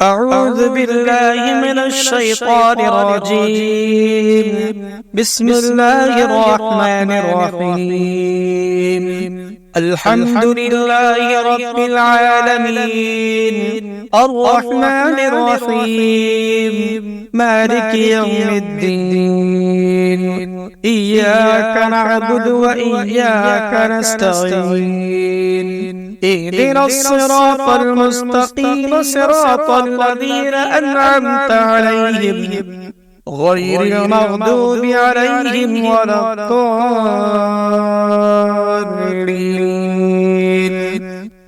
أعوذ بالله من الشيطان الرجيم. بسم الله الرحمن الرحيم. الحمد لله رب العالمين، الرحمن الرحيم، مالك يوم الدين. إياك نعبد وإياك نستعين. اهدنا الصراط المستقيم، صراط الذين أنعمت عليهم غير المغضوب عليهم ولا الضالين.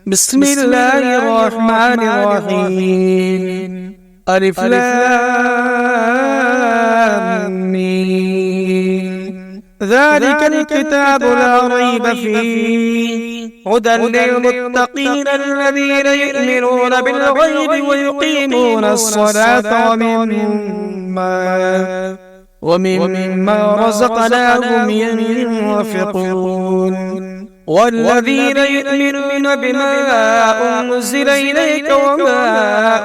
بسم الله الرحمن الرحيم. ألف لام ميم. ذلك الكتاب لا ريب فيه، هدى للمتقين الذين يؤمنون بالغيب ويقيمون الصلاة ومما رزقناهم ينفقون. والذين يؤمنون بما أنزل إليك وما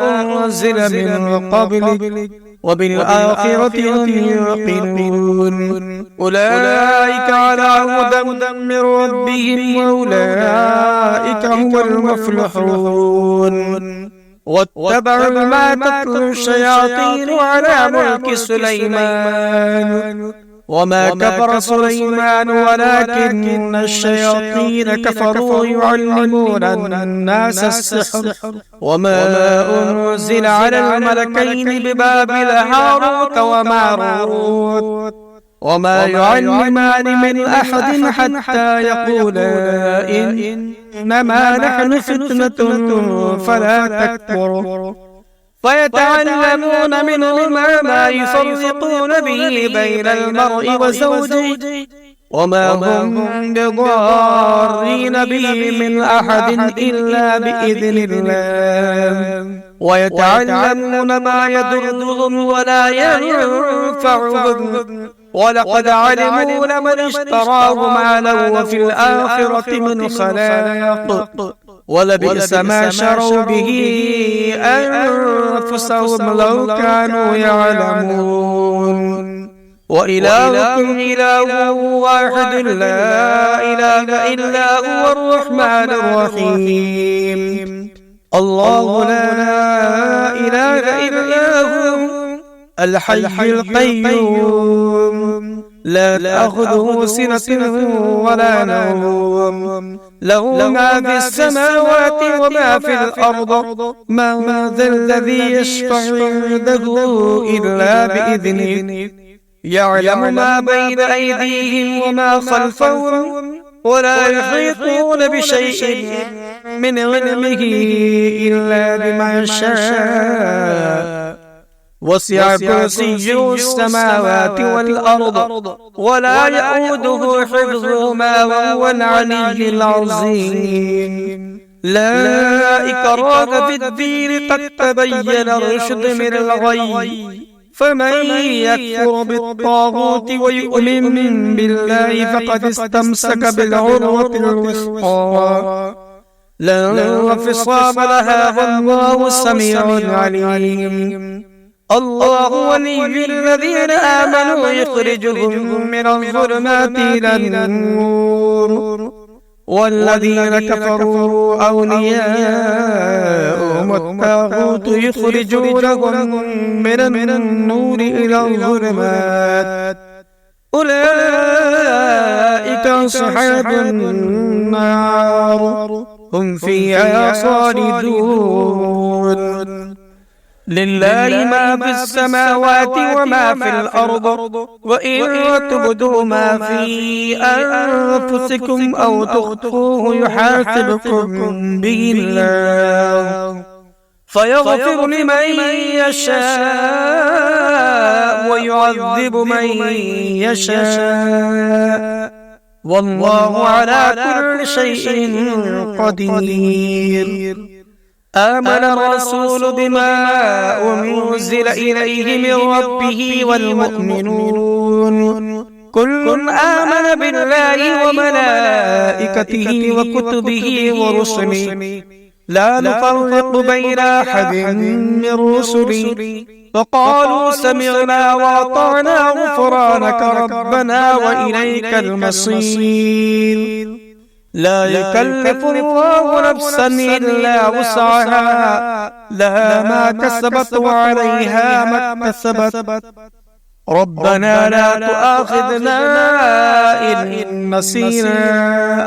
أنزل من قبلك وبالآخرة هم يوقنون. أولئك على هدى من ربهم وأولئك هم المفلحون. واتبعوا ما تتلو الشياطين على ملك سليمان، وما كفر سليمان ولكن الشياطين كفروا يعلمون الناس السحر. وما أنزل على الملكين ببابل هاروت وماروت وما يعلمان من أحد حتى يقولا إنما نحن فتنة فلا تكفر. فيتعلمون منهما ما يفرقون به بين المرء وزوجه، وما هم بضارين به من أحد إلا بإذن الله. ويتعلمون ما يضرهم ولا ينفعهم، ولقد علموا لمن اشتراه ما له في الآخرة من خلاق، ولبئس ما شروا به أنفسهم لو كانوا يعلمون. وإلهكم إله واحد لا إله إلا هو الرحمن الرحيم. الله لا إله إلا هو الحي القيوم، لا تأخذه سنة ولا نوم، له ما في السماوات وما في الأرض. من ذا الذي يشفع عنده إلا بإذنه. يعلم ما بين أيديهم وما خلفهم، ولا يحيطون بشيء من علمه إلا بما شاء. وسع كرسيه السماوات والأرض ولا يؤوده حفظهما وهو العلي العظيم. لا إكراه في الدين، قد تبين الرشد من الغي. فمن يكفر بالطاغوت ويؤمن بالله فقد استمسك بالعروة الوثقى لا انفصام لها، والله سميع عليم. الله ولي الذين آمنوا يخرجهم من الظلمات إلى النور، والذين كفروا أولياءهم الطاغوت يخرجونهم من النور إلى الظلمات. أولئك أصحاب النار، هم فيها خالدون. لله ما في السماوات وما في الأرض، وإن تبدوا ما في أنفسكم أو تخفوه يحاسبكم به الله، فيغفر لمن يشاء ويعذب من يشاء، والله على كل شيء قدير. آمن الرسول بما أنزل إليه من ربه والمؤمنون كل آمن بالله وملائكته وكتبه ورسله لا نفرق بين أحد من رسلي فقالوا سمعنا وأطعنا غفرانك ربنا وإليك المصير. لا يكلف الله نفسا إلا وسعها لها ما كسبت وعليها ما اكتسبت ربنا لا تؤاخذنا إن نسينا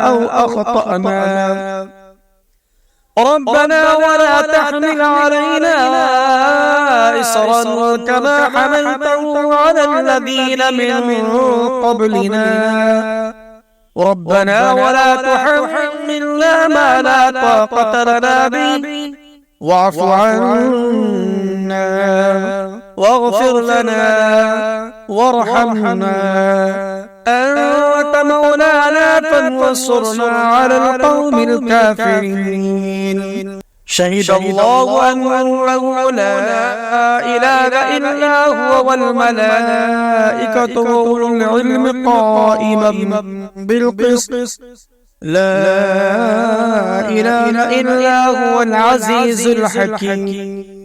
أو أخطأنا ربنا ولا تحمل علينا إصرا كما حملته على الذين من قبلنا ربنا ولا تحملنا ما لا طاقة لنا به واعف عنا واغفر لنا وارحمنا أنت مولانا فانصرنا على القوم الكافرين. شهد الله أنه لا إله إلا هو والملائكة وأولو العلم قائما بالقسط لا إله إلا هو العزيز الحكيم.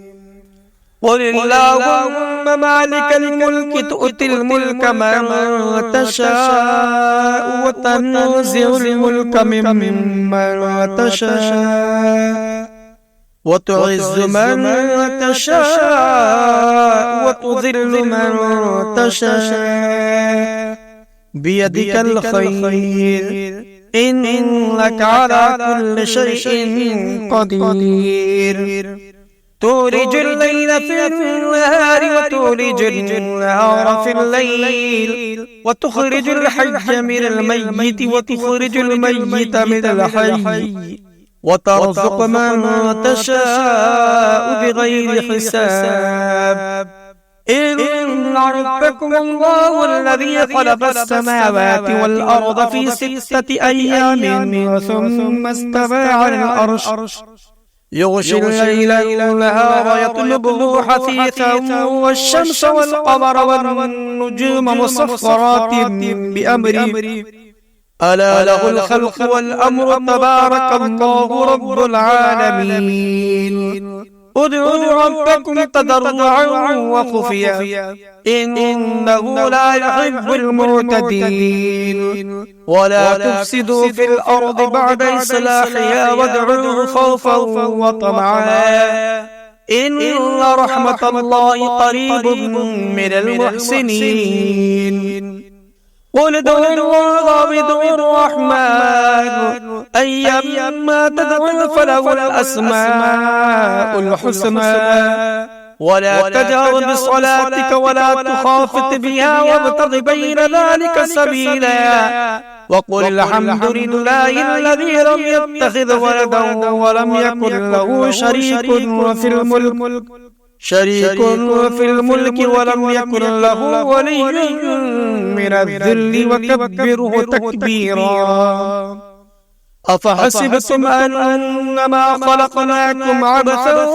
قل اللهم مالك الملك تؤتي الملك من تشاء وتنزع الملك ممن تشاء وتعز من تشاء وتذل من تشاء بيدك الخير إنك على كل شيء قدير. تولج الليل في النهار وتولج النهار في الليل وتخرج الحي من الميت وتخرج الميت من الحي وترزق من تشاء بغير حساب. إن ربكم الله الذي خلق السماوات والأرض في 6 أيام ثم استوى على العرش يغشي الليل النهار يطلبه حثيثا والشمس والقمر والنجوم مسخرات بأمره ألا له الخلق والأمر تبارك الله رب العالمين. ادعوا ربكم تضرعا وخفيا إنه لا يحب المعتدين. ولا تفسدوا في الأرض بعد إصلاحها وادعوه خوفا وطمعا إن رحمة الله قريب من المحسنين. قل ادعوا الله وادعوا الرحمن أيما تدعوا فله الأسماء الحسنى ولا تجهر بصلاتك ولا تخافت بها وابتغ بين ذلك سبيلا وقل الحمد لله الذي لم يتخذ ولدا ولم يكن له شريك في الملك ولم يكن له ولي من الذل وكبره تكبيرا. أفحسبتم أنما خلقناكم عبثا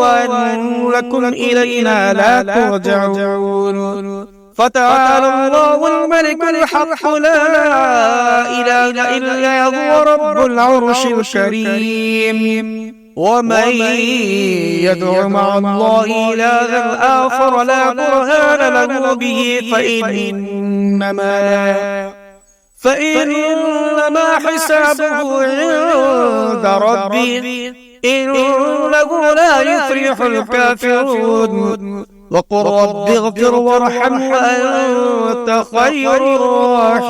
وأنكم إلينا لا ترجعون فتعالى الله الملك الحق لا إله إلا هو رب العرش الكريم. ومن يدع مع الله إلها آخر لا برهان له به فإنما حسابه عند ربه إنه لا يفلح الكافرون. وقل رب اغفر وارحم وأنت خير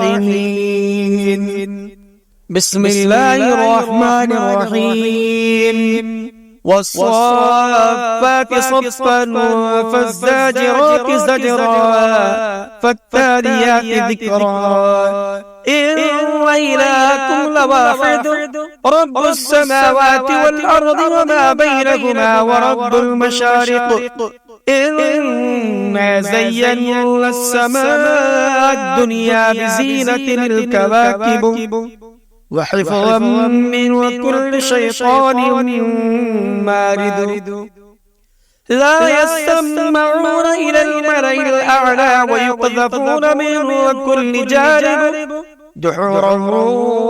الراحمين. بسم الله الرحمن الرحيم. والصافات صفا فالزاجرات زجرا فالتاليات ذكرا إن إلهكم لواحد رب السماوات والأرض وما بينهما ورب المشارق إنا زينا السماء الدنيا بزينة الكواكب وحفظا من كل شيطان مارد. لا يسمعون إلى الملأ الأعلى ويقذفون من كل جانب دحورا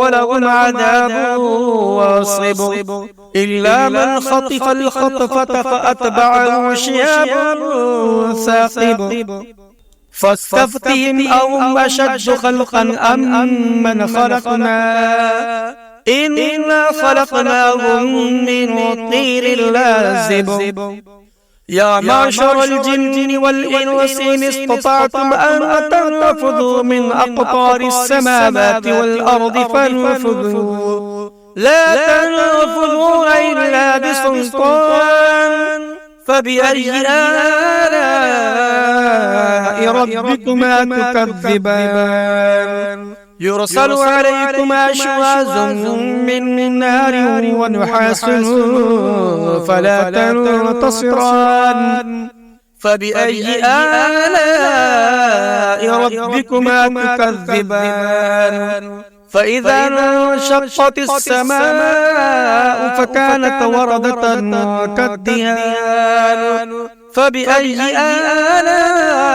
ولهم عذاب واصب إلا من خطف الخطفة فأتبعه شهاب ثاقب فاستفتهم أهم أشد خلقا أم من خلقنا إنا خلقناهم من طين لازب يا معشر الجن والإنس إن استطعتم أن تنفذوا من أقطار السماوات والأرض فانفذوا لا تنفذون إلا بسلطان فبأي آلاء ربكما تكذبان يرسل عليكما شواظ من نار ونحاس فلا تنتصران فبأي آلاء ربكما تكذبان فإذا انشقت السماء فكانت وردة كالدهان فبأي آلاء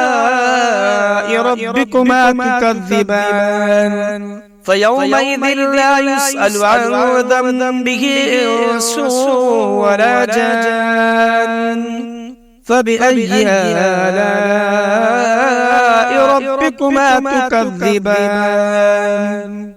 ربكما تكذبان فيومئذ لا يسأل عن ذنبه إنس ولا جان فبأي آلاء ربكما تكذبان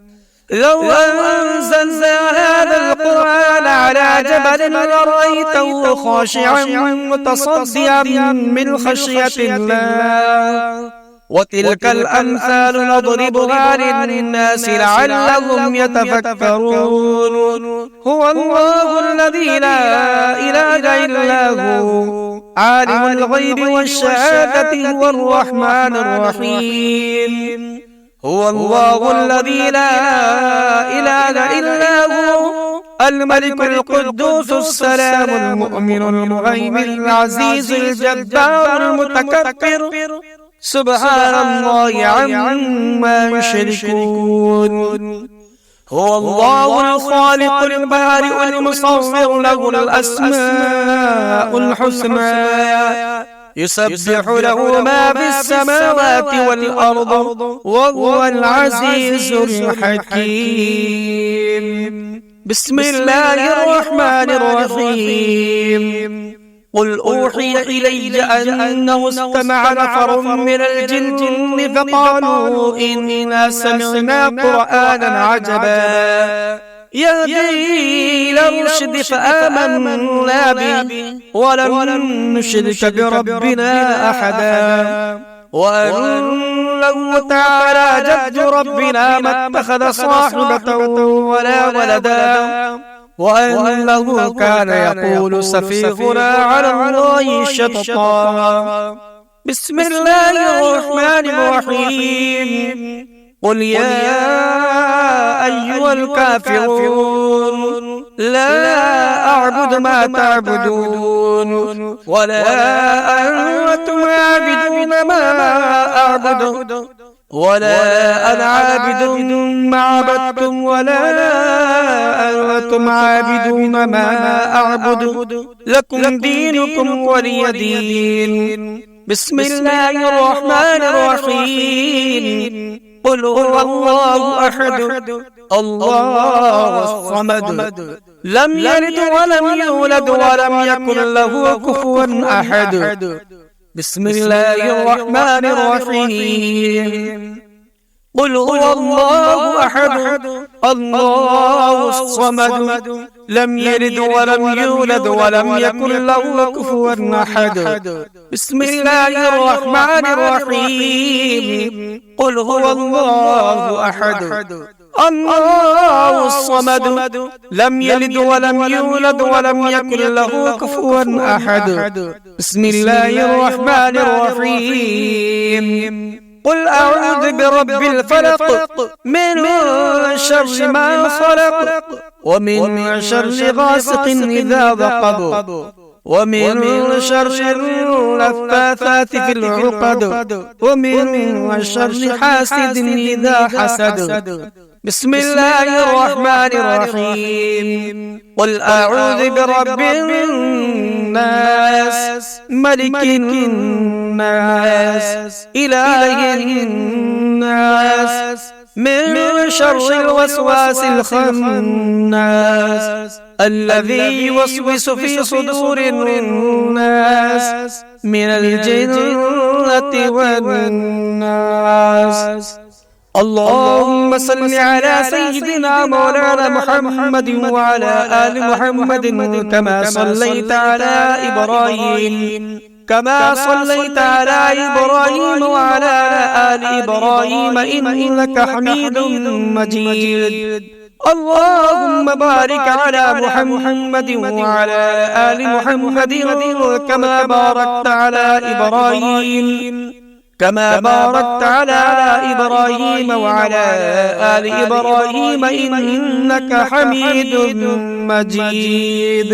لو أنزلنا هذا القرآن على جبل لرأيته خاشعا متصدعا من خشية الله وتلك الأمثال نضربها للناس لعلهم يتفكرون هو الله الذي لا إله إلا هو عالم الغيب والشهادة هو الرحمن الرحيم هو الله الذي لا إله إلا هو الملك القدوس السلام المؤمن المهيمن العزيز الجبار المتكبر سبحان الله عما يشركون هو الله الخالق البارئ المصور له الأسماء الحسنى يسبح له ما في السماوات والأرض وهو العزيز الحكيم بسم الله الرحمن الرحيم قل أوحي إلي أنه استمع نفر من الجن فقالوا إنا سمعنا قرآنا عجبا يهدي إلى الرشد فآمنا به ولن نشرك بربنا أحدا وأنه تعالى جد ربنا ما اتخذ صاحبة ولا ولدا وأنه كان يقول سفيهنا على الله شططا بسم الله الرحمن الرحيم قل يا أيها الكافرون لا أعبد ما تعبدون ولا أنتم عابدون ما أعبد ولا أنا عابد ما عبدتم ولا أنتم عابدون ما أعبد لكم دينكم ولي دين بسم الله الرحمن الرحيم قل هو الله أحد الله الصمد لم يلد ولم يولد ولم يكن له كفوا أحد بسم الله الرحمن الرحيم قل هو الله أحد الله الصمد لم يلد ولم يولد ولم يكن له كفوا أحد بسم الله الرحمن الرحيم قل هو الله أحد الله الصمد لم يلد ولم يولد ولم يكن له كفوا أحد بسم الله الرحمن الرحيم قل أعوذ برب الفلق من شر ما خلق ومن شر غاسق إذا وقب ومن شر اللفاثات في العقد ومن شر حاسد إذا حسد بسم الله الرحمن الرحيم قل أعوذ برب الناس ملك الناس إله الناس من شر الوسواس الخناس الذي يوسوس في صدور الناس من الجنة والناس. اللهم صل على سيدنا مولانا محمد وعلى آل محمد كما صليت على إبراهيم وعلى آل إبراهيم إنك حميد مجيد. اللهم بارك على محمد وعلى آل محمد كما باركت على إبراهيم وعلى آل إبراهيم إنك حميد مجيد.